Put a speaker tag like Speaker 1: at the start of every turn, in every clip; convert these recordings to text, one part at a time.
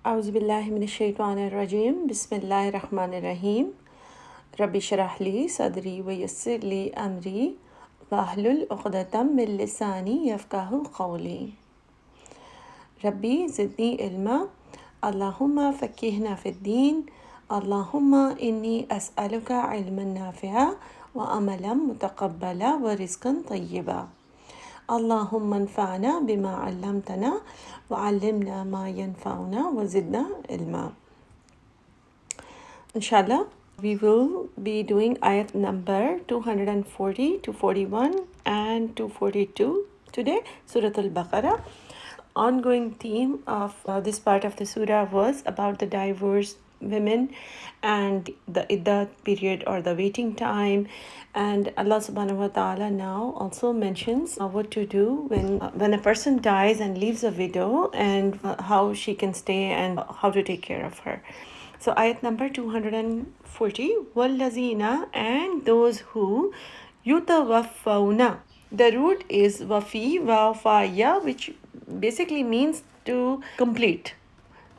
Speaker 1: أعوذ بالله من الشيطان الرجيم بسم الله الرحمن الرحيم ربي اشرح لي صدري ويسر لي أمري واحلل عقدة من لساني يفقهوا قولي ربي زدني علما اللهم فقهنا في الدين اللهم إني أسألك علما نافعا وعملا متقبلا ورزقا طيبا اللهم انفعنا بما علمتنا وعلمنا ما ينفعنا وزدنا علما. Inshallah, we will be doing ayat number 240 to 41 and 242 today, Surah al-Baqarah. Ongoing theme of this part of the surah was about the divorced women and the iddat period or the waiting time, and Allah subhanahu wa ta'ala now also mentions what to do when a person dies and leaves a widow, and how she can stay and how to take care of her. So ayat number 240, wallazina, and those who yutawaffawna. The root is wafi wafaya, which basically means to complete.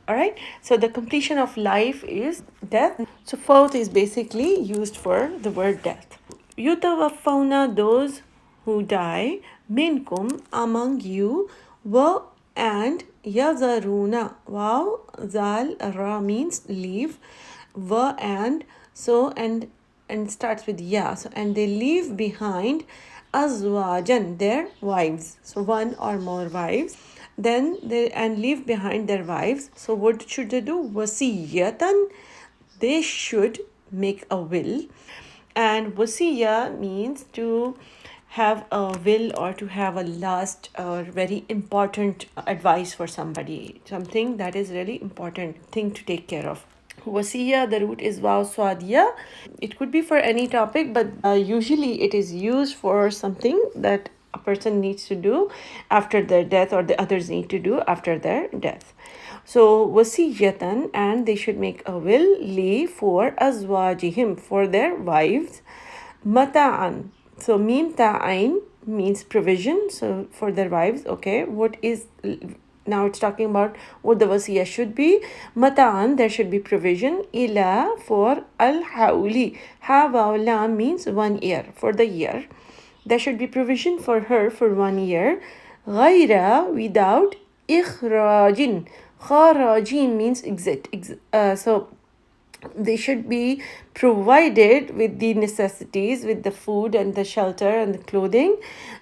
Speaker 1: Alright, so the completion of life is death. So fourth is basically used for the word death. Yutawaffawna, those who die, minkum, among you, wa, and yazaruna. Wow, zal ra means leave, wa, and so, and starts with ya. So, and they leave behind azwajan, their wives. So one or more wives. Then they and leave behind their wives. So what should they do? Wasiyatan, they should make a will. And wasiya means to have a will or to have a last or very important advice for somebody, something that is really important thing to take care of. Wasiya, the root is waw swadiya. It could be for any topic, but usually it is used for something that a person needs to do after their death, or the others need to do after their death. So wasiyatan, and they should make a will, li, for azwajihim, for their wives, mata'an. So mim ta'ain means provision, so for their wives. Okay, what is, now it's talking about what the wasiya should be. Mata'an, there should be provision. Ila, for al-hawli. Ha wa lam means 1 year, for the year. There should be provision for her for 1 year. Ghaira, without. Ikhrajin. Kharajin means exit. So they should be provided with the necessities, with the food and the shelter and the clothing,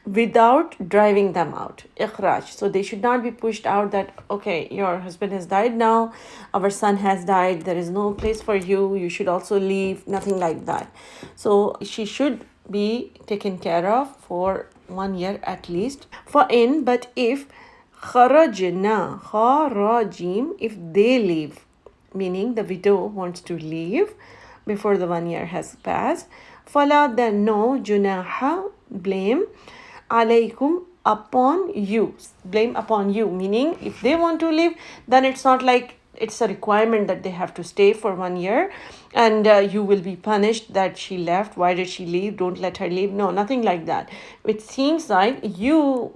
Speaker 1: without driving them out. Ikhraj. So they should not be pushed out that, okay, your husband has died now, our son has died, there is no place for you, you should also leave. Nothing like that. So she should be taken care of for 1 year at least. But if kharajna, kharajim, if they leave, meaning the widow wants to leave before the 1 year has passed, fala, then no junaha, blame, alaykum, upon you, blame upon you, meaning if they want to leave, then it's not like it's a requirement that they have to stay for 1 year and you will be punished that she left. Why did she leave? Don't let her leave. No, nothing like that. It seems like you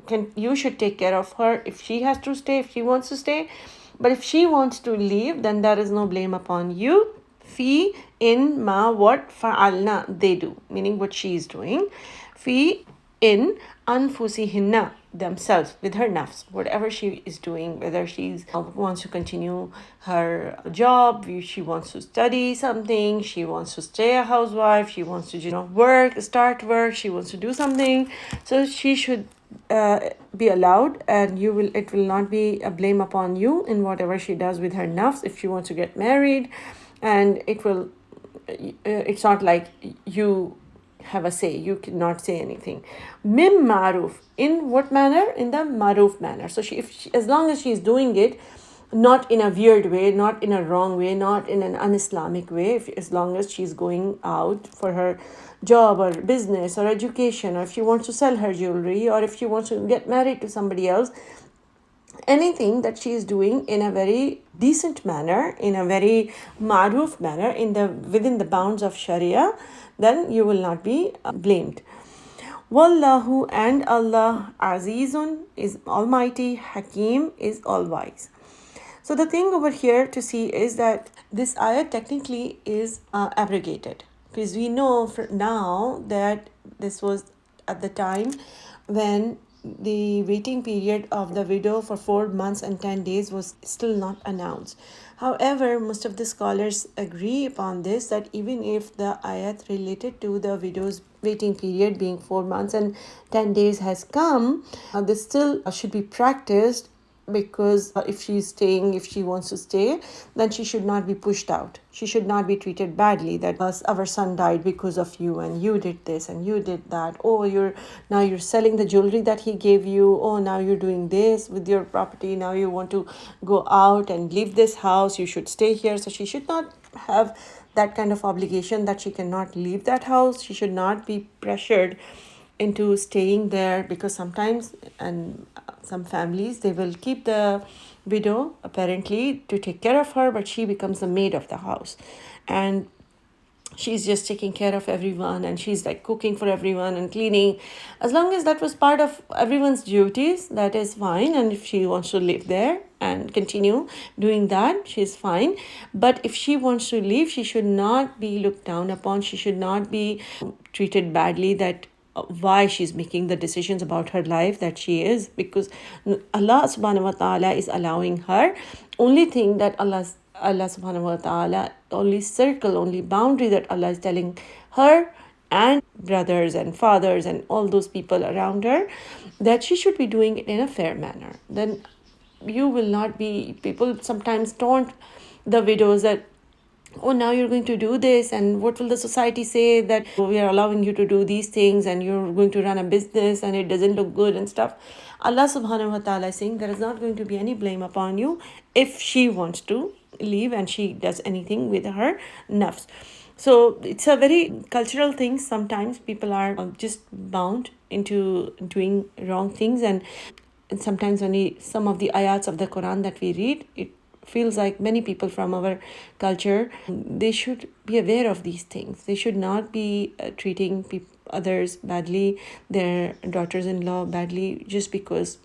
Speaker 1: should take care of her if she has to stay, if she wants to stay. But if she wants to leave, then there is no blame upon you. Fi, in ma, what fa'alna, they do, meaning what she is doing. Fi, in anfusihinna, themselves, with her nafs, whatever she is doing, whether she wants to continue her job, she wants to study something, she wants to stay a housewife, she wants to start work, she wants to do something. So she should be allowed, and it will not be a blame upon you in whatever she does with her nafs. If she wants to get married, and it's not like you have a say, you cannot say anything. Mim maruf, in what manner? In the maruf manner. So as long as she is doing it not in a weird way, not in a wrong way, not in an un-Islamic way, as long as she's going out for her job or business or education, or if she wants to sell her jewelry, or if she wants to get married to somebody else, anything that she is doing in a very decent manner, in a very maruf manner, within the bounds of Sharia, then you will not be blamed. Wallahu, and Allah, Azizun is almighty, Hakim is all wise. So the thing over here to see is that this ayat technically is abrogated, because we know for now that this was at the time when the waiting period of the widow for 4 months and 10 days was still not announced. However, most of the scholars agree upon this, that even if the ayat related to the widow's waiting period being 4 months and 10 days has come, this still should be practiced, because if she's staying, if she wants to stay, then she should not be pushed out. She should not be treated badly, that our son died because of you, and you did this and you did that. Oh, you're selling the jewelry that he gave you. Oh, now you're doing this with your property. Now you want to go out and leave this house. You should stay here. So she should not have that kind of obligation that she cannot leave that house. She should not be pressured into staying there, because sometimes, and some families, they will keep the widow apparently to take care of her, but she becomes the maid of the house, and she's just taking care of everyone, and she's like cooking for everyone and cleaning. As long as that was part of everyone's duties, that is fine. And if she wants to live there and continue doing that, she's fine. But if she wants to leave, she should not be looked down upon. She should not be treated badly, that why she's making the decisions about her life that she is, because Allah subhanahu wa ta'ala is allowing her. Only thing that Allah subhanahu wa ta'ala, only circle, only boundary that Allah is telling her and brothers and fathers and all those people around her, that she should be doing it in a fair manner. Then you will not be, people sometimes taunt the widows that, oh, now you're going to do this, and what will the society say that we are allowing you to do these things, and you're going to run a business and it doesn't look good and stuff. Allah subhanahu wa ta'ala is saying there is not going to be any blame upon you if she wants to leave and she does anything with her nafs. So it's a very cultural thing. Sometimes people are just bound into doing wrong things, and sometimes when some of the ayats of the Quran that we read, it feels like many people from our culture, they should be aware of these things. They should not be treating others badly, their daughters-in-law badly, just because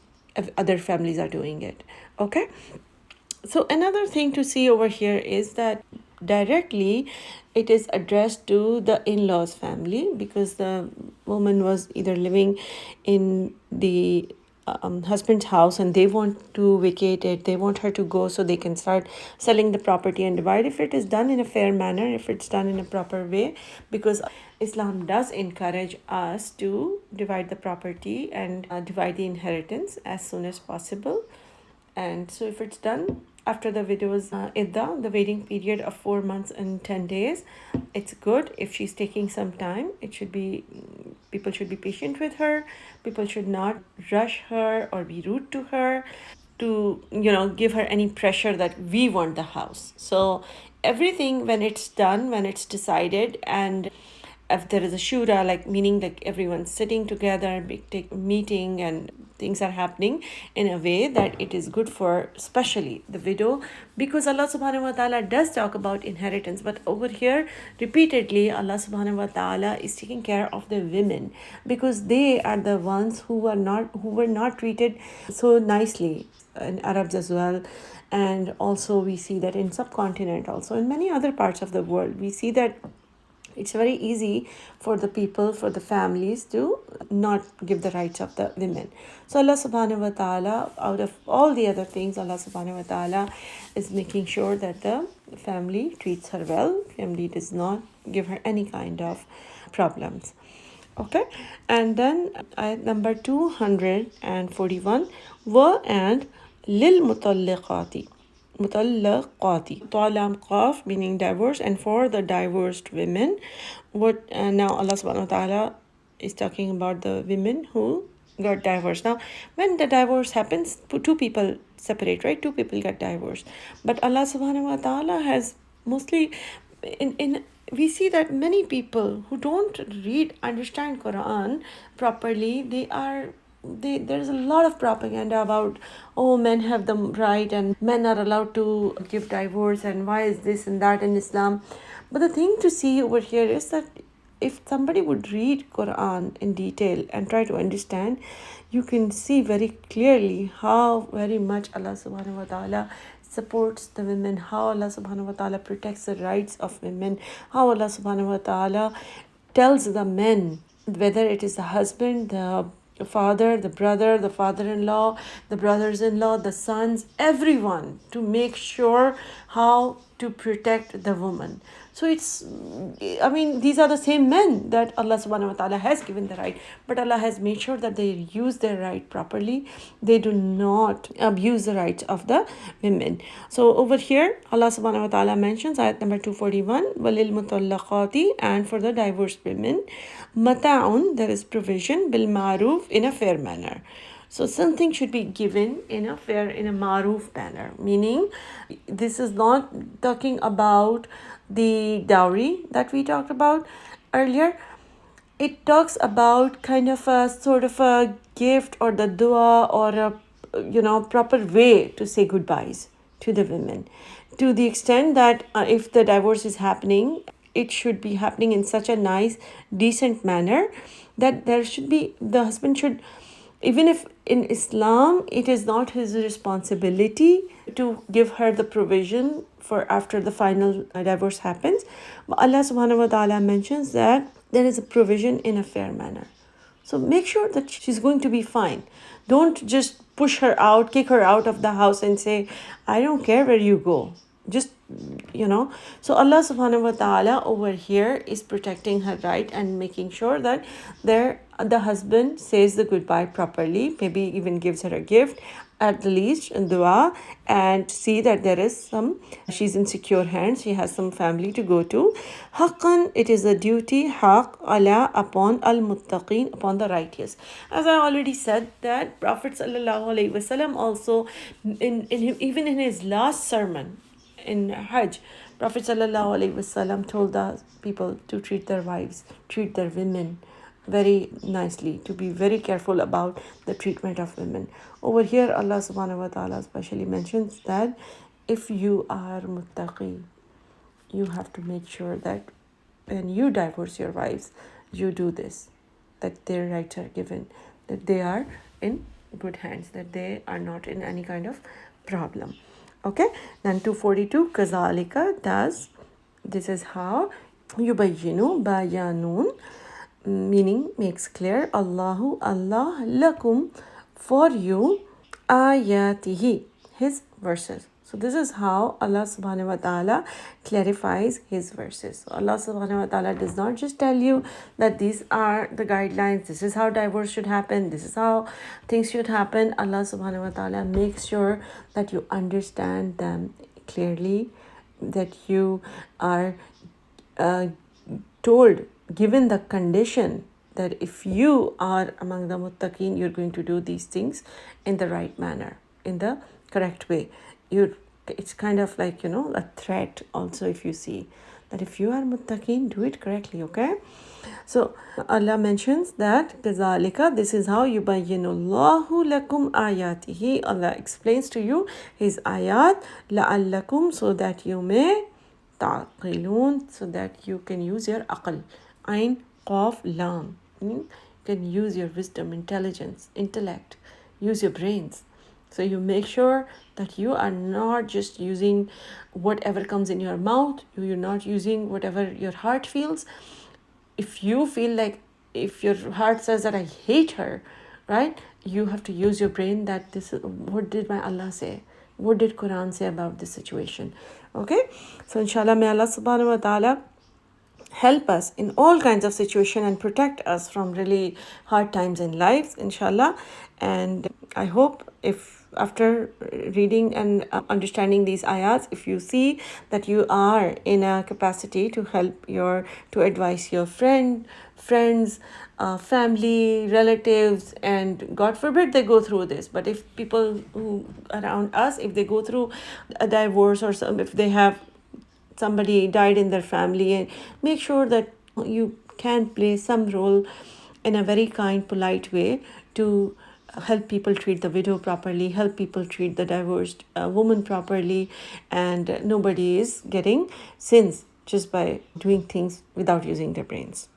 Speaker 1: other families are doing it. Okay. So another thing to see over here is that directly it is addressed to the in-laws family, because the woman was either living in the husband's house and they want to vacate it, they want her to go so they can start selling the property and divide. If it is done in a fair manner, if it's done in a proper way, because Islam does encourage us to divide the property and divide the inheritance as soon as possible. And so if it's done after the widow's iddah, the waiting period of 4 months and 10 days, it's good. If she's taking some time, people should be patient with her. People should not rush her or be rude to her, to give her any pressure that we want the house. So everything, when it's done, when it's decided, and if there is a shura, like meaning like everyone's sitting together, meeting, and things are happening in a way that it is good for especially the widow, because Allah subhanahu wa ta'ala does talk about inheritance, but over here repeatedly Allah subhanahu wa ta'ala is taking care of the women, because they are the ones who were not treated so nicely in Arabs as well. And also we see that in subcontinent, also in many other parts of the world, we see that it's very easy for the people, for the families, to not give the rights of the women. So Allah subhanahu wa ta'ala, out of all the other things, Allah subhanahu wa ta'ala is making sure that the family treats her well. Family does not give her any kind of problems. Okay. And then ayat number 241, wa and lil mutallaqati. Mutallaqati, talam qaf, meaning divorce, and for the divorced women. Now Allah subhanahu wa ta'ala is talking about the women who got divorced. Now when the divorce happens, two people separate, right? Two people get divorced, but Allah subhanahu wa ta'ala has mostly in we see that many people who don't understand Quran properly, there's a lot of propaganda about, oh, men have the right and men are allowed to give divorce, and why is this and that in Islam. But the thing to see over here is that if somebody would read Quran in detail and try to understand, you can see very clearly how very much Allah subhanahu wa ta'ala supports the women, how Allah subhanahu wa ta'ala protects the rights of women, how Allah subhanahu wa ta'ala tells the men, whether it is the husband, the father, the brother, the father-in-law, the brothers-in-law, the sons, everyone, to make sure how to protect the woman. So these are the same men that Allah subhanahu wa ta'ala has given the right, but Allah has made sure that they use their right properly. They do not abuse the rights of the women. So over here, Allah subhanahu wa ta'ala mentions ayat number 241, walil mutallaqati, and for the divorced women, mata'un, there is provision, bil ma'ruf, in a fair manner. So something should be given in a ma'ruf manner, meaning this is not talking about the dowry that we talked about earlier. It talks about kind of a sort of a gift or the dua or a proper way to say goodbyes to the women, to the extent that if the divorce is happening, it should be happening in such a nice, decent manner that the husband should, even if in Islam it is not his responsibility to give her the provision for after the final divorce happens, but Allah subhanahu wa ta'ala mentions that there is a provision in a fair manner. So make sure that she's going to be fine. Don't just push her out, kick her out of the house and say, I don't care where you go. Just, So Allah subhanahu wa ta'ala over here is protecting her right and making sure that the husband says the goodbye properly, maybe even gives her a gift, at the least, in dua, and see that she's in secure hands, she has some family to go to. Haqqan, it is a duty, haqq, ala, upon al-muttaqeen, upon the righteous. As I already said, that Prophet sallallahu alaihi wasallam also, even in his last sermon, in Hajj, Prophet sallallahu alaihi wasallam told the people to treat their wives, treat their women very nicely, to be very careful about the treatment of women. Over here, Allah subhanahu wa ta'ala especially mentions that if you are muttaqi, you have to make sure that when you divorce your wives, you do this, that their rights are given, that they are in good hands, that they are not in any kind of problem. Okay, then 242, kazalika, thus, this is how, yubayyinu, bayanun, meaning makes clear, Allahu, Allah, lakum, for you, ayatihi, his verses. So this is how Allah subhanahu wa ta'ala clarifies his verses. So Allah subhanahu wa ta'ala does not just tell you that these are the guidelines, this is how divorce should happen, this is how things should happen. Allah subhanahu wa ta'ala makes sure that you understand them clearly, that you are given the condition that if you are among the muttaqeen, you're going to do these things in the right manner, in the correct way. It's kind of like, a threat also, if you see that if you are muttaqeen, do it correctly, okay? So Allah mentions that kazalika, this is how yubayyinullahu lakum ayatihi, Allah explains to you his ayat, la'allakum, so that you may ta'qilun, so that you can use your aql, ain, qaf, lam, you can use your wisdom, intelligence, intellect, use your brains. So you make sure that you are not just using whatever comes in your mouth, you're not using whatever your heart feels. If you feel like, if your heart says that I hate her, right, you have to use your brain, that this is, what did my Allah say? What did Quran say about this situation? Okay, so inshallah, may Allah subhanahu wa ta'ala help us in all kinds of situation and protect us from really hard times in life, inshallah. And I hope, if after reading and understanding these ayats, if you see that you are in a capacity to to advise your friends, family, relatives, and God forbid they go through this, but if people who around us, if they go through a divorce, or if they have somebody died in their family, and make sure that you can play some role in a very kind, polite way to help people treat the widow properly, help people treat the divorced woman properly, and nobody is getting sins just by doing things without using their brains.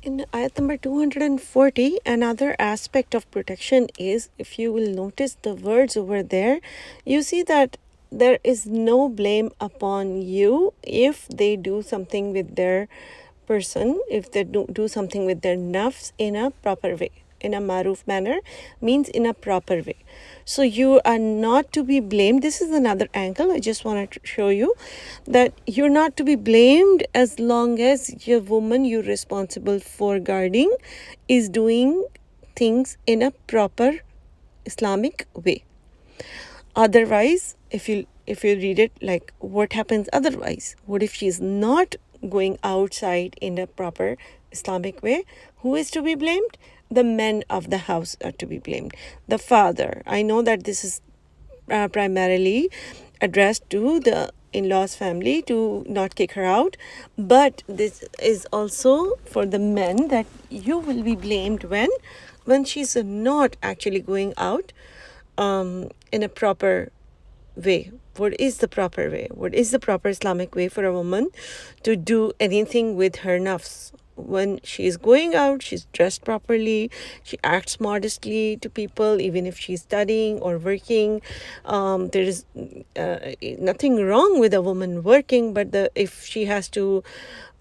Speaker 1: In ayat number 240, another aspect of protection is, if you will notice the words over there, you see that there is no blame upon you if they do something with their person, if they do something with their nafs in a proper way, in a maruf manner, means in a proper way. So you are not to be blamed. This is another angle I just wanted to show you, that you're not to be blamed as long as your woman you're responsible for guarding is doing things in a proper Islamic way. Otherwise, if you read it like, what happens otherwise? What if she's not going outside in a proper Islamic way? Who is to be blamed? The men of the house are to be blamed. The father. I know that this is primarily addressed to the in-laws family to not kick her out, but this is also for the men, that you will be blamed when she's not actually going out in a proper way. What is the proper way? What is the proper Islamic way for a woman to do anything with her nafs? When she is going out, she's dressed properly, she acts modestly to people, even if she's studying or working. There is nothing wrong with a woman working, but if she has to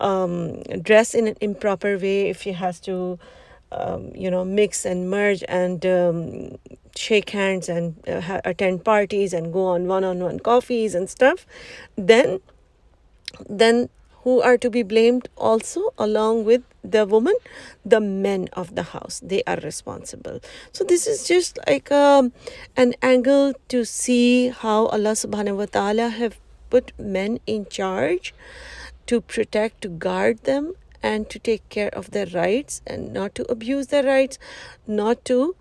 Speaker 1: dress in an improper way, if she has to mix and merge and shake hands and attend parties and go on one-on-one coffees and stuff, then who are to be blamed also along with the woman? The men of the house. They are responsible. So this is just like an angle to see how Allah subhanahu wa ta'ala have put men in charge to protect, to guard them, and to take care of their rights and not to abuse their rights, not to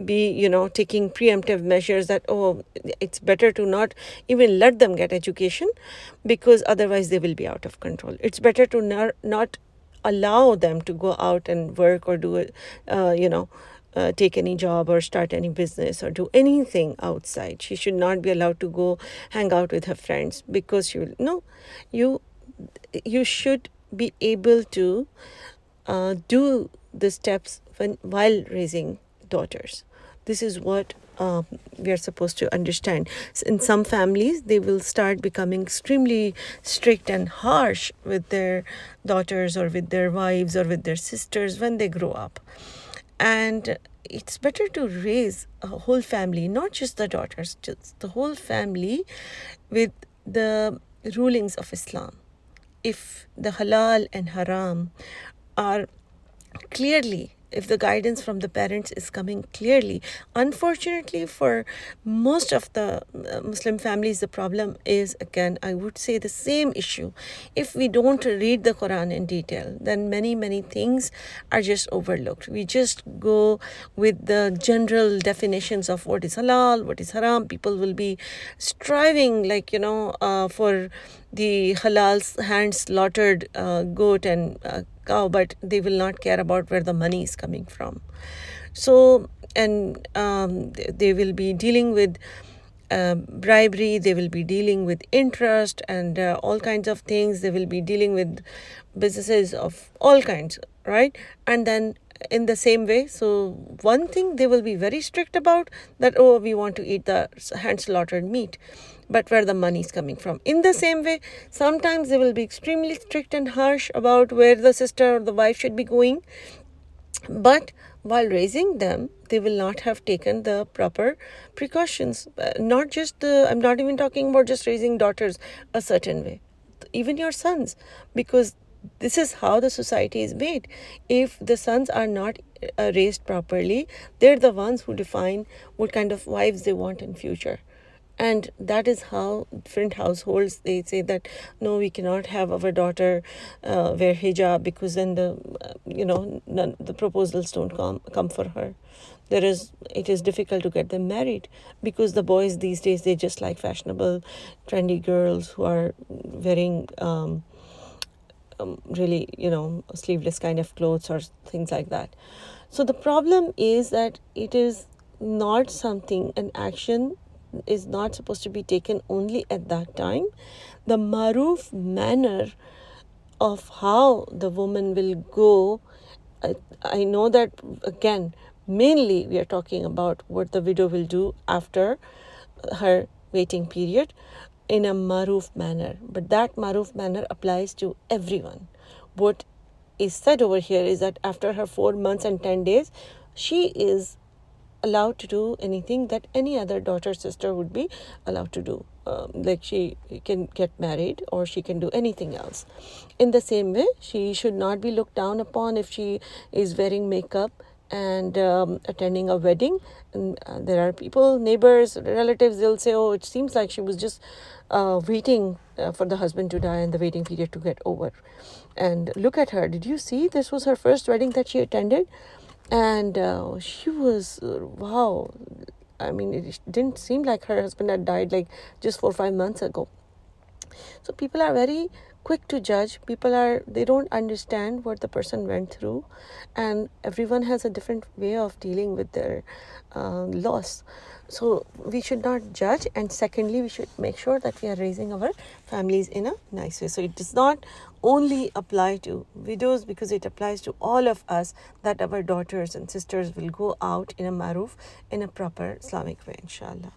Speaker 1: be taking preemptive measures that, oh, it's better to not even let them get education because otherwise they will be out of control. It's better to not allow them to go out and work or do it, take any job or start any business or do anything outside. She should not be allowed to go hang out with her friends because she will. No, you should be able to do the steps while raising daughters. This is what we are supposed to understand. In some families, they will start becoming extremely strict and harsh with their daughters or with their wives or with their sisters when they grow up. And it's better to raise a whole family, not just the daughters, just the whole family with the rulings of Islam. If the halal and haram are clearly, if the guidance from the parents is coming clearly. Unfortunately, for most of the Muslim families, the problem is, again, I would say the same issue. If we don't read the Quran in detail, then many things are just overlooked. We just go with the general definitions of what is halal, what is haram. People will be striving, for the halal hand slaughtered goat and cow, but they will not care about where the money is coming from. So, and they will be dealing with bribery, they will be dealing with interest and all kinds of things. They will be dealing with businesses of all kinds, right? And then in the same way, so one thing they will be very strict about, that, oh, we want to eat the hand slaughtered meat, but where the money is coming from. In the same way, sometimes they will be extremely strict and harsh about where the sister or the wife should be going, but while raising them, they will not have taken the proper precautions. I'm not even talking about just raising daughters a certain way, even your sons, because this is how the society is made. If the sons are not raised properly, they're the ones who define what kind of wives they want in future. And that is how different households, they say that, no, we cannot have our daughter wear hijab because then the proposals don't come for her. It is difficult to get them married because the boys these days, they just like fashionable, trendy girls who are wearing really, sleeveless kind of clothes or things like that. So the problem is that it is not something, an action is not supposed to be taken only at that time. The maruf manner of how the woman will go. I know that, again, mainly we are talking about what the widow will do after her waiting period in a maruf manner, but that maruf manner applies to everyone. What is said over here is that after her 4 months and 10 days, she is allowed to do anything that any other daughter sister would be allowed to do. Like she can get married or she can do anything else. In the same way, she should not be looked down upon if she is wearing makeup and attending a wedding. And there are people, neighbors, relatives, they'll say, oh, it seems like she was just waiting for the husband to die and the waiting period to get over. And look at her. Did you see? This was her first wedding that she attended. And she was, wow. I mean, it didn't seem like her husband had died like just 4 or 5 months ago. So people are very quick to judge. They don't understand what the person went through, and everyone has a different way of dealing with their loss. So we should not judge, and secondly, we should make sure that we are raising our families in a nice way. So it does not only apply to widows, because it applies to all of us, that our daughters and sisters will go out in a maruf, in a proper Islamic way, inshallah.